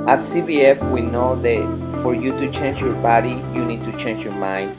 At CBF, we know that for you to change your body, you need to change your mind.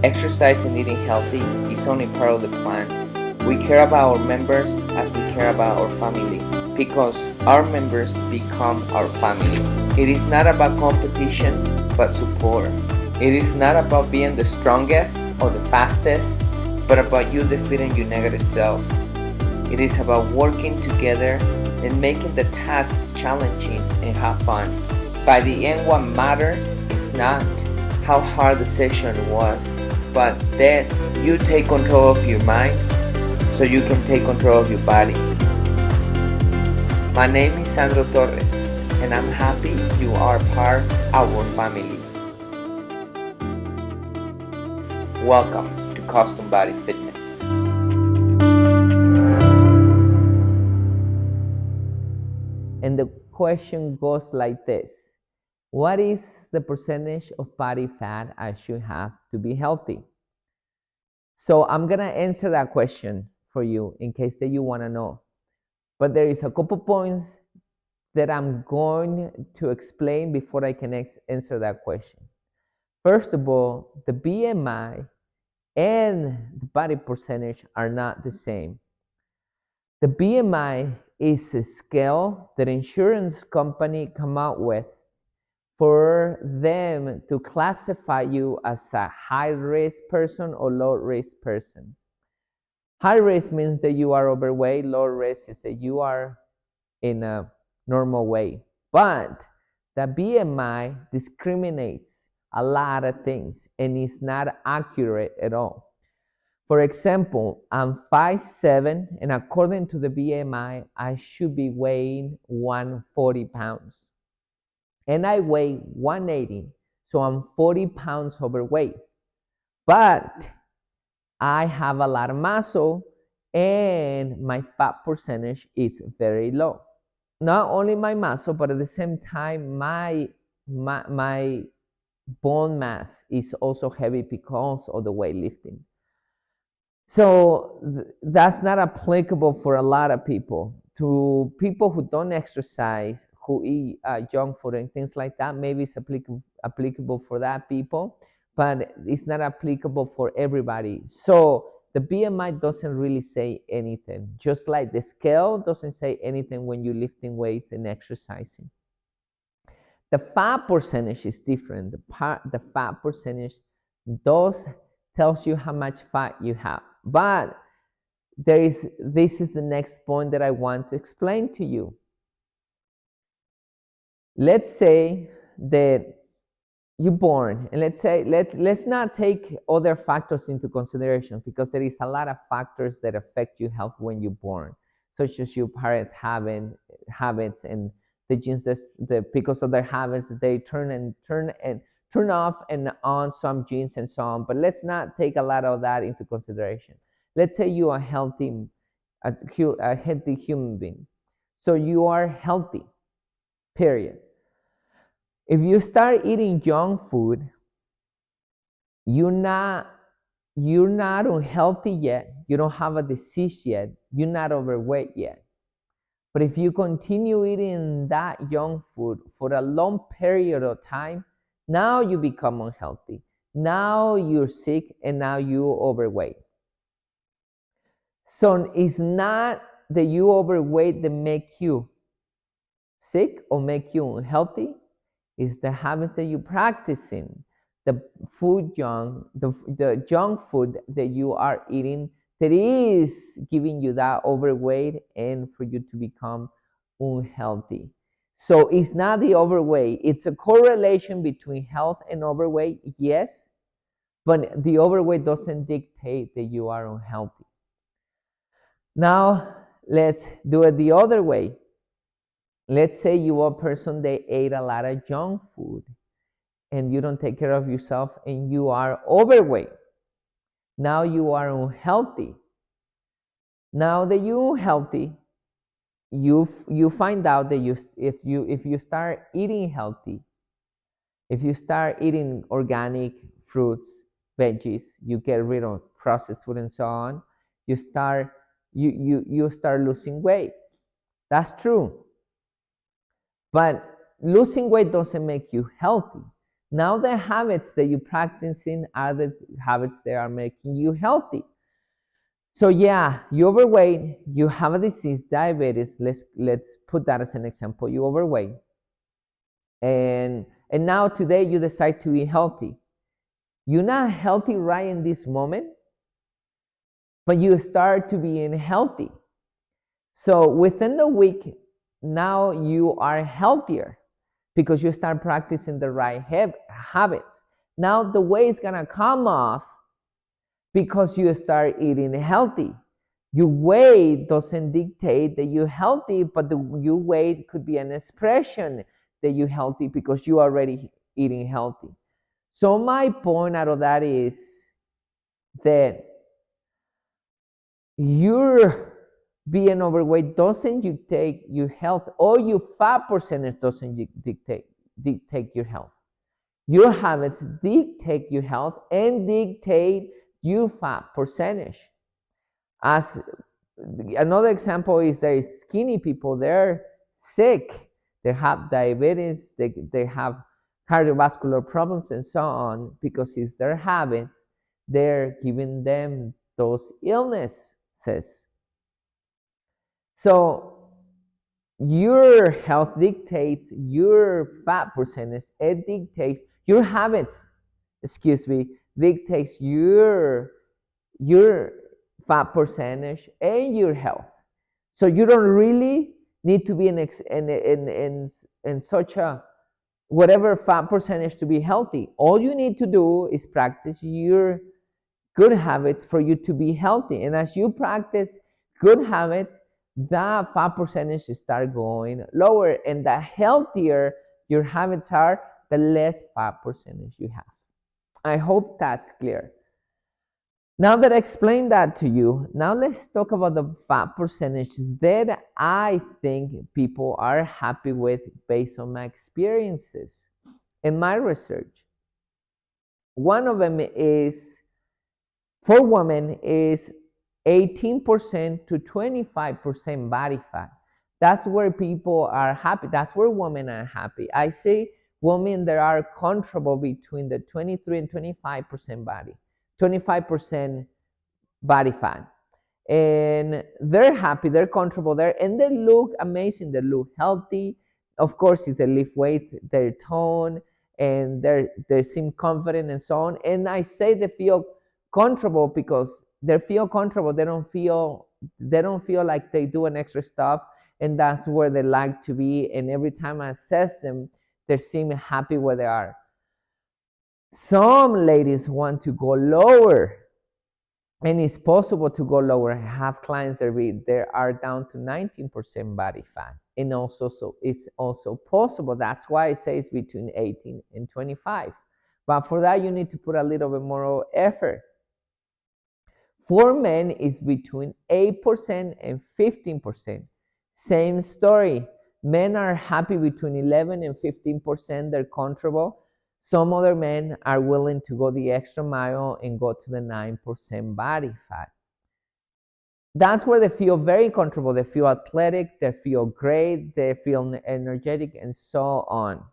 Exercise and eating healthy is only part of the plan. We care about our members as we care about our family because our members become our family. It is not about competition but support. It is not about being the strongest or the fastest, but about you defeating your negative self. It is about working together and making the task challenging and have fun. By the end, what matters is not how hard the session was, but that you take control of your mind so you can take control of your body. My name is Sandro Torres, and I'm happy you are part of our family. Welcome to Custom Body Fitness. And the question goes like this: what is the percentage of body fat I should have to be healthy? So I'm gonna answer that question for you in case that you wanna know. But there is a couple points that I'm going to explain before I can answer that question. First of all, the BMI and the body percentage are not the same. The BMI is a scale that insurance company come out with for them to classify you as a high risk person or low risk person. High risk means that you are overweight. Low risk is that you are in a normal way. But the BMI discriminates a lot of things and is not accurate at all. For example, I'm 5'7", and according to the BMI, I should be weighing 140 pounds. And I weigh 180, so I'm 40 pounds overweight. But I have a lot of muscle and my fat percentage is very low. Not only my muscle, but at the same time, my bone mass is also heavy because of the weightlifting. So that's not applicable for a lot of people. To people who don't exercise, who eat junk food and things like that, maybe it's applicable for that people, but it's not applicable for everybody. So the BMI doesn't really say anything, just like the scale doesn't say anything when you're lifting weights and exercising. The fat percentage is different. The fat percentage does tells you how much fat you have. But this is the next point that I want to explain to you. Let's say that you're born, and let's not take other factors into consideration because there is a lot of factors that affect your health when you're born, such as your parents having habits and the genes that because of their habits they turn off and on some genes and so on. But let's not take a lot of that into consideration. Let's say you are a healthy human being, so you are healthy, period. If you start eating junk food, you're not unhealthy yet. You don't have a disease yet. You're not overweight yet. But if you continue eating that junk food for a long period of time, now you become unhealthy. Now you're sick and now you're overweight. So it's not that you overweight that make you sick or make you unhealthy. It's the habits that you're practicing, the the junk food that you are eating that is giving you that overweight and for you to become unhealthy. So it's not the overweight. It's a correlation between health and overweight, yes, but the overweight doesn't dictate that you are unhealthy. Now, let's do it the other way. Let's say you are a person that ate a lot of junk food and you don't take care of yourself and you are overweight. Now you are unhealthy. Now that you're healthy, you find out that if you start eating healthy, if you start eating organic fruits, veggies, you get rid of processed food and so on, you start losing weight. That's true. But losing weight doesn't make you healthy. Now the habits that you're practicing are the habits that are making you healthy. So yeah, you're overweight, you have a disease, diabetes. Let's put that as an example. You're overweight, and now today you decide to be healthy. You're not healthy right in this moment, but you start to be healthy. So within the week, now you are healthier because you start practicing the right habits. Now the weight is gonna come off because you start eating healthy. Your weight doesn't dictate that you're healthy, but your weight could be an expression that you're healthy because you're already eating healthy. So my point out of that is that your being overweight doesn't dictate your health, or your fat percentage doesn't dictate your health. Your habits dictate your health and dictate your fat percentage. As another example is there is skinny people, they're sick, they have diabetes, they have cardiovascular problems and so on, because it's their habits, they're giving them those illnesses. So your health dictates your fat percentage, it dictates your habits, dictates your fat percentage and your health. So you don't really need to be in such a whatever fat percentage to be healthy. All you need to do is practice your good habits for you to be healthy. And as you practice good habits, that fat percentage start going lower. And the healthier your habits are, the less fat percentage you have. I hope that's clear. Now that I explained that to you, now let's talk about the fat percentage that I think people are happy with based on my experiences and my research. One of them is, for women, is 18% to 25% body fat. That's where people are happy. That's where women are happy. I say women that are comfortable between the 23 and 25% body, 25% body fat. And they're happy, they're comfortable there, and they look amazing, they look healthy. Of course, if they lift weight, their tone, and they seem confident and so on. And I say they feel comfortable because they feel comfortable. They don't feel like they do an extra stuff, and that's where they like to be. And every time I assess them, they seem happy where they are. Some ladies want to go lower, and it's possible to go lower. I have clients that are down to 19% body fat, and also so it's also possible. That's why I say it's between 18 and 25. But for that, you need to put a little bit more effort. For men, it's between 8% and 15%. Same story. Men are happy between 11 and 15%. They're comfortable. Some other men are willing to go the extra mile and go to the 9% body fat. That's where they feel very comfortable. They feel athletic, they feel great, they feel energetic, and so on.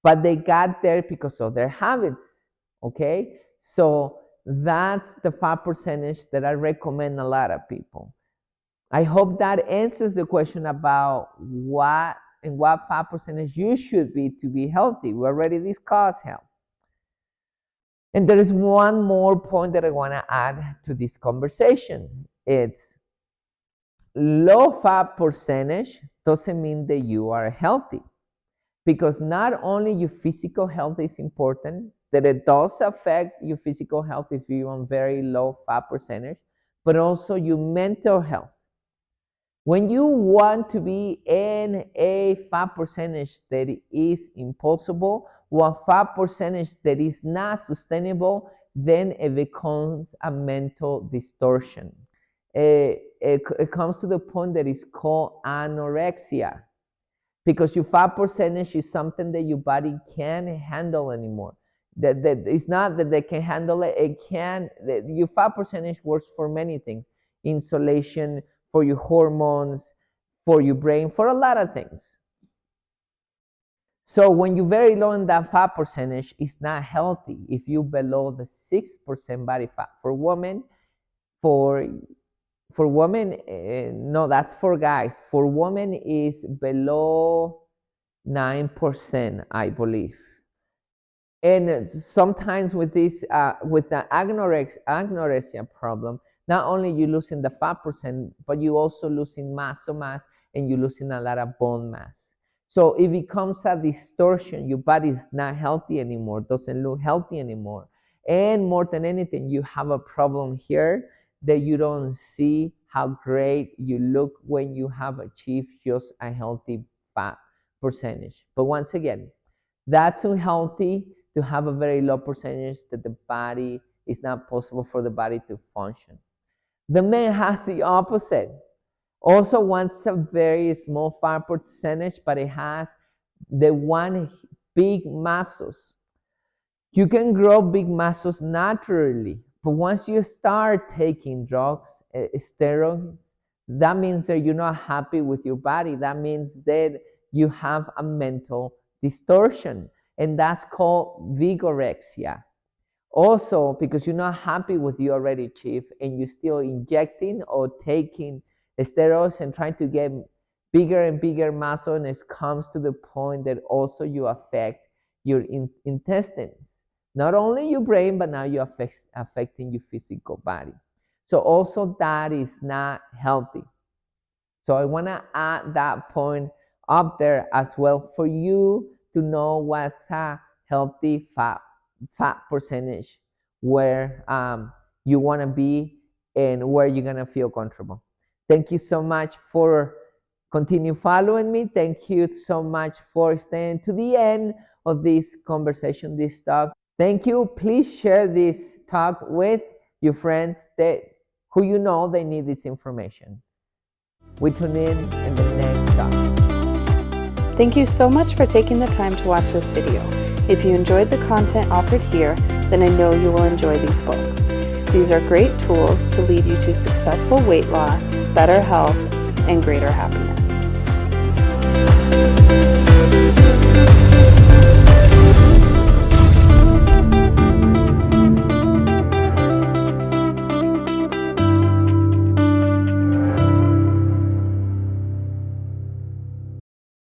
But they got there because of their habits, okay? So that's the fat percentage that I recommend a lot of people. I hope that answers the question about what fat percentage you should be to be healthy. We already discussed health. And there is one more point that I want to add to this conversation. It's low fat percentage doesn't mean that you are healthy, because not only your physical health is important, that it does affect your physical health if you're on very low fat percentage, but also your mental health. When you want to be in a fat percentage that is impossible, or a fat percentage that is not sustainable, then it becomes a mental distortion. It comes to the point that is called anorexia, because your fat percentage is something that your body can't handle anymore. That it's not that they can handle it. Your fat percentage works for many things: insulation, for your hormones, for your brain, for a lot of things. So when you're very low in that fat percentage, it's not healthy. If you're below the 6% body fat for women, for women, no, that's for guys. For women is below 9%, I believe. And sometimes with this, with the anorexia problem, not only you losing the fat percent, but you also losing muscle mass and you losing a lot of bone mass. So it becomes a distortion. Your body is not healthy anymore, doesn't look healthy anymore. And more than anything, you have a problem here that you don't see how great you look when you have achieved just a healthy fat percentage. But once again, that's unhealthy to have a very low percentage that the body is not possible for the body to function. The man has the opposite. Also wants a very small fat percentage, but it has the one big muscles. You can grow big muscles naturally, but once you start taking drugs, steroids, that means that you're not happy with your body. That means that you have a mental distortion, and that's called vigorexia. Also, because you're not happy with you already achieved and you're still injecting or taking steroids and trying to get bigger and bigger muscle, and it comes to the point that also you affect your intestines. Not only your brain, but now you're affecting your physical body. So also that is not healthy. So I want to add that point up there as well for you to know what's a healthy fat percentage, where you want to be and where you're going to feel comfortable. Thank you so much for continue following me. Thank you so much for staying to the end of this conversation, this talk. Thank you. Please share this talk with your friends that who you know they need this information. We tune in the next talk. Thank you so much for taking the time to watch this video. If you enjoyed the content offered here, then I know you will enjoy these books. These are great tools to lead you to successful weight loss, better health, and greater happiness.